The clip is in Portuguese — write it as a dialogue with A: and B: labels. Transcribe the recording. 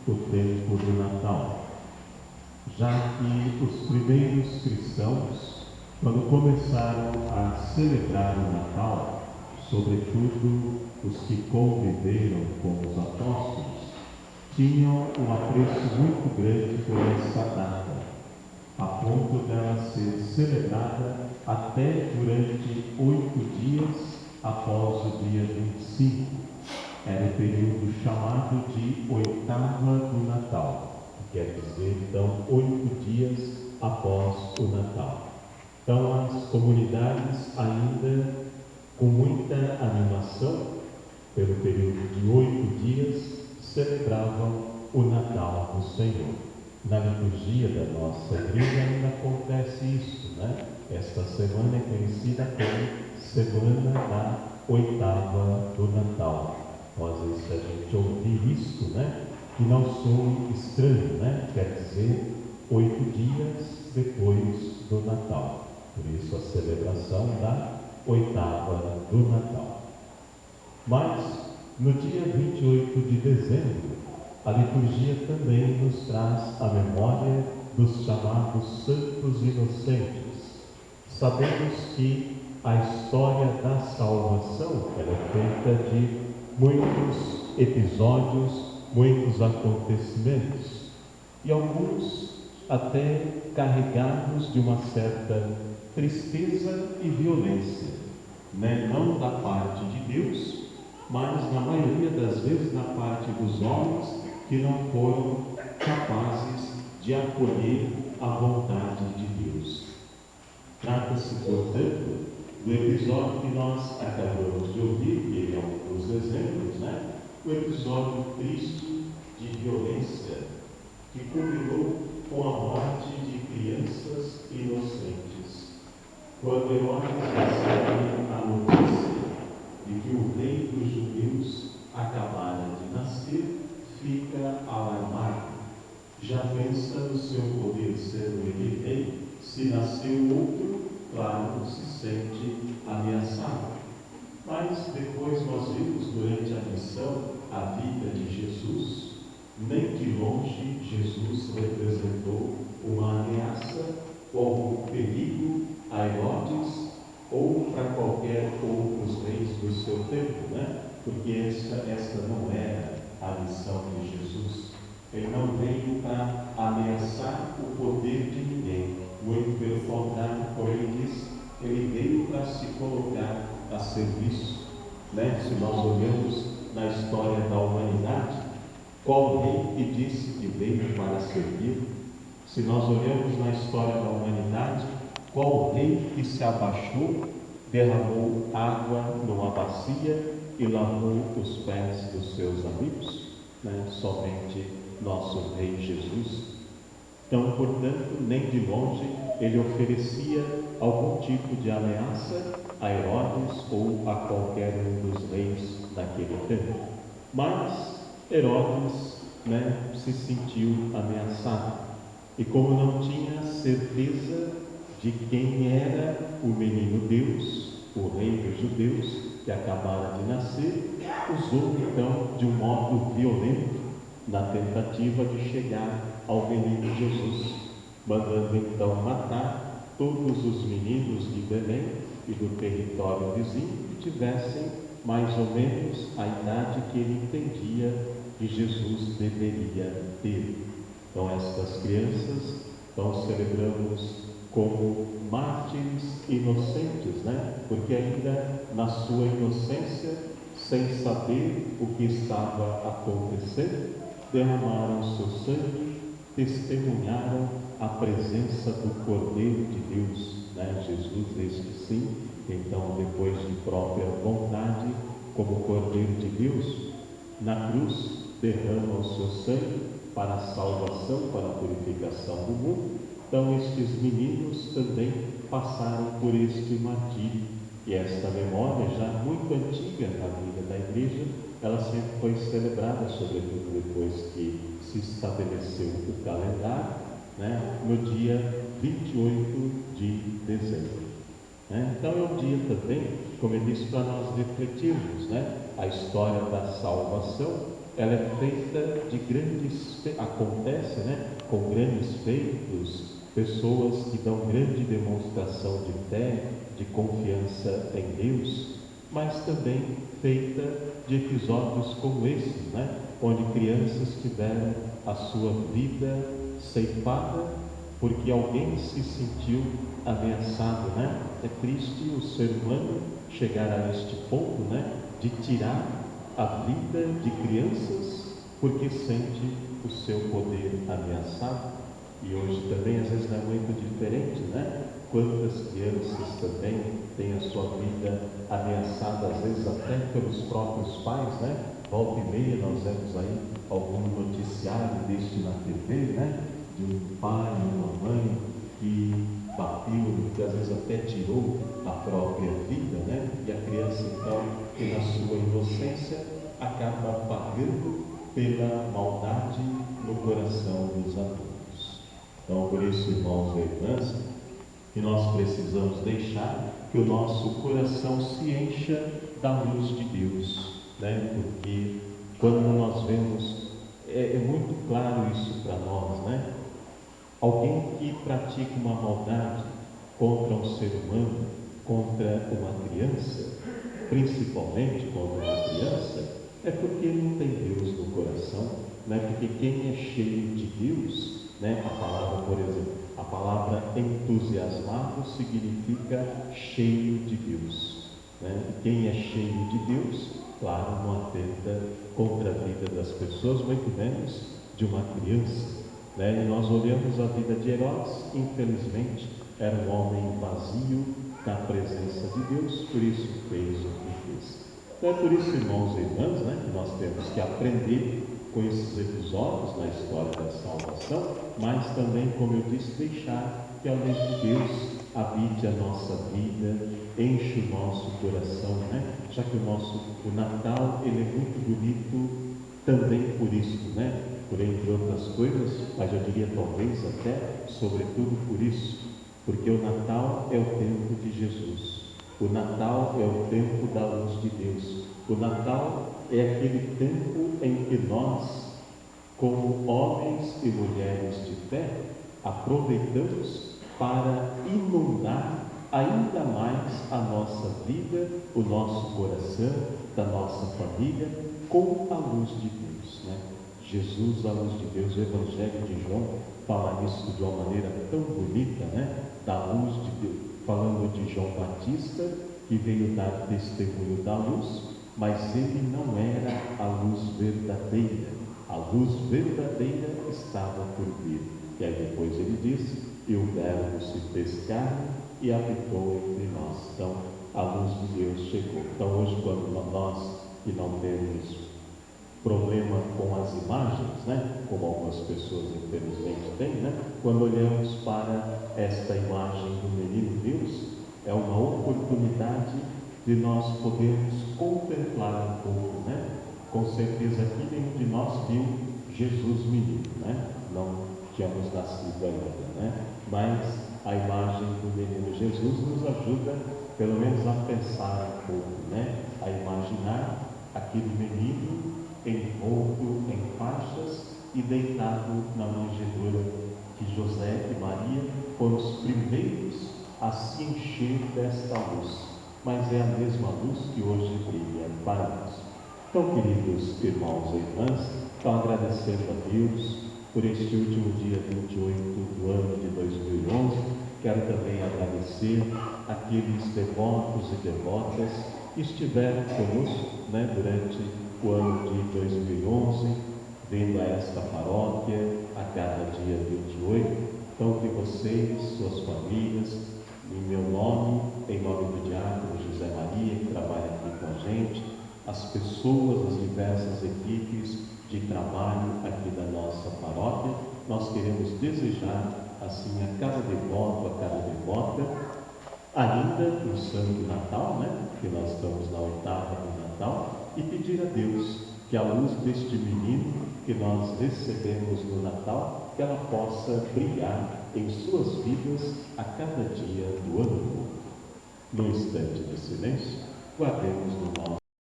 A: o tempo do Natal, já que os primeiros cristãos, quando começaram a celebrar o Natal, sobretudo os que conviveram com os apóstolos, tinham um apreço muito grande por essa data, a ponto dela ser celebrada até durante 8 dias após o dia 25. Era o período chamado de oitava do Natal, que quer dizer, então, 8 dias após o Natal. Então, as comunidades ainda com muita animação, pelo período de 8 dias, celebravam o Natal do Senhor. Na liturgia da nossa igreja ainda acontece isso, né? Esta semana é conhecida como Semana da Oitava do Natal. Às vezes a gente ouvir isso, né? Que não soe estranho, né? Quer dizer, 8 dias depois do Natal. Por isso a celebração da oitava do Natal. Mas, no dia 28 de dezembro, a liturgia também nos traz a memória dos chamados Santos Inocentes. Sabemos que a história da salvação é feita de muitos episódios, muitos acontecimentos, e alguns até carregados de uma certa tristeza e violência, né? Não da parte de Deus, mas na maioria das vezes da parte dos homens que não foram capazes de acolher a vontade de Deus. Trata-se, portanto, do episódio que nós acabamos de ouvir, que ele é um dos exemplos, né? O episódio triste de violência que culminou com a morte de crianças inocentes. Quando Herodes recebe a notícia de que o rei dos judeus acabara de nascer, fica alarmado. Já pensa no seu poder sendo ele rei, se nasceu outro, claro, se sente ameaçado. Mas depois nós vimos durante a missão a vida de Jesus, nem de longe Jesus representou uma ameaça ou algum perigo a Herodes ou para qualquer outros reis do seu tempo, né? Porque esta não era a missão de Jesus. Ele não veio para ameaçar o poder de ninguém, muito pelo contrário, como ele diz, ele veio para se colocar a serviço, né? Se nós olhamos na história da humanidade, qual rei que disse que veio para servir? Se nós olhamos na história da humanidade, qual rei que se abaixou, derramou água numa bacia e lavou os pés dos seus amigos? Né? Somente nosso Rei Jesus. Então, portanto, nem de longe ele oferecia algum tipo de ameaça a Herodes ou a qualquer um dos reis daquele tempo. Mas Herodes, né, se sentiu ameaçado. E como não tinha certeza de quem era o menino Deus, o rei dos judeus, que acabara de nascer, usou então de um modo violento na tentativa de chegar ao menino Jesus, mandando então matar todos os meninos de Belém e do território vizinho que tivessem mais ou menos a idade que ele entendia que Jesus deveria ter. Então estas crianças nós celebramos como mártires inocentes, né? Porque ainda na sua inocência, sem saber o que estava acontecendo, derramaram seu sangue, testemunharam a presença do Cordeiro de Deus, né? Jesus, este sim, então depois de própria vontade, como Cordeiro de Deus, na cruz derrama o seu sangue para a salvação, para a purificação do mundo. Então estes meninos também passaram por este martírio, e esta memória, já muito antiga na vida da igreja, ela sempre foi celebrada, sobretudo depois que se estabeleceu o calendário, né, no dia 28 de dezembro. Né? Então é um dia também, como eu disse, para nós refletirmos, né, a história da salvação, ela é feita de acontece, com grandes feitos, pessoas que dão grande demonstração de fé, de confiança em Deus, mas também feita de episódios como esses, onde crianças tiveram a sua vida ceifada porque alguém se sentiu ameaçado, É triste o ser humano chegar a este ponto, de tirar a vida de crianças porque sente o seu poder ameaçado. E hoje também às vezes não é muito diferente, Quantas crianças também têm a sua vida ameaçada, às vezes até pelos próprios pais, Volta e meia nós vemos aí algum noticiário deste na TV, de um pai, uma mãe que bateu, que às vezes até tirou a própria vida, E a criança então, que na sua inocência acaba pagando pela maldade no coração dos adultos. Então, por isso, irmãos e irmãs, que nós precisamos deixar que o nosso coração se encha da luz de Deus, Porque quando nós vemos, é muito claro isso para nós, Alguém que pratica uma maldade contra um ser humano, contra uma criança, principalmente contra uma criança, é porque não tem Deus no coração, Porque quem é cheio de Deus, a palavra, por exemplo, a palavra entusiasmado significa cheio de Deus, E quem é cheio de Deus, claro, não atenta contra a vida das pessoas, muito menos de uma criança, E nós olhamos a vida de Herodes, infelizmente, era um homem vazio da presença de Deus, por isso fez o que fez. Então é por isso, irmãos e irmãs, que nós temos que aprender com esses episódios na história da salvação, mas também, como eu disse, deixar que a luz de Deus habite a nossa vida, enche o nosso coração, Já que o Natal, ele é muito bonito também por isso, Por entre outras coisas, mas eu diria talvez até, sobretudo por isso, porque o Natal é o tempo de Jesus, o Natal é o tempo da luz de Deus, o Natal é aquele tempo em que nós, como homens e mulheres de fé, aproveitamos para inundar ainda mais a nossa vida, o nosso coração, da nossa família, com a luz de Deus, Jesus, a luz de Deus. O Evangelho de João fala isso de uma maneira tão bonita, Da luz de Deus, falando de João Batista, que veio dar testemunho da luz, mas ele não era a luz verdadeira. A luz verdadeira estava por vir. E aí depois ele disse: e o Verbo se fez carne e habitou entre nós. Então, a luz de Deus chegou. Então, hoje, quando nós que não temos problema com as imagens, como algumas pessoas infelizmente têm, quando olhamos para esta imagem do menino Deus, é uma oportunidade de nós podermos contemplar um pouco, Com certeza aqui nenhum de nós viu Jesus menino, Não tínhamos nascido ainda, Mas a imagem do menino Jesus nos ajuda, pelo menos, a pensar um pouco, A imaginar aquele menino envolto em faixas e deitado na manjedoura, que José e Maria foram os primeiros a se encher desta luz, mas é a mesma luz que hoje brilha para nós. Então, queridos irmãos e irmãs, então agradecendo a Deus por este último dia 28 do ano de 2011, quero também agradecer aqueles devotos e devotas que estiveram conosco, durante o ano de 2011, vindo a esta paróquia a cada dia 28. Então, que vocês, suas famílias, em meu nome, em nome do diácono José Maria, que trabalha aqui com a gente, as pessoas, as diversas equipes de trabalho aqui da nossa paróquia, nós queremos desejar, assim, a cada devoto, a cada devota, ainda no Santo Natal, porque nós estamos na oitava do Natal, e pedir a Deus que a luz deste menino que nós recebemos no Natal, que ela possa brilhar em suas vidas a cada dia do ano novo. No instante de silêncio, guardemos no nosso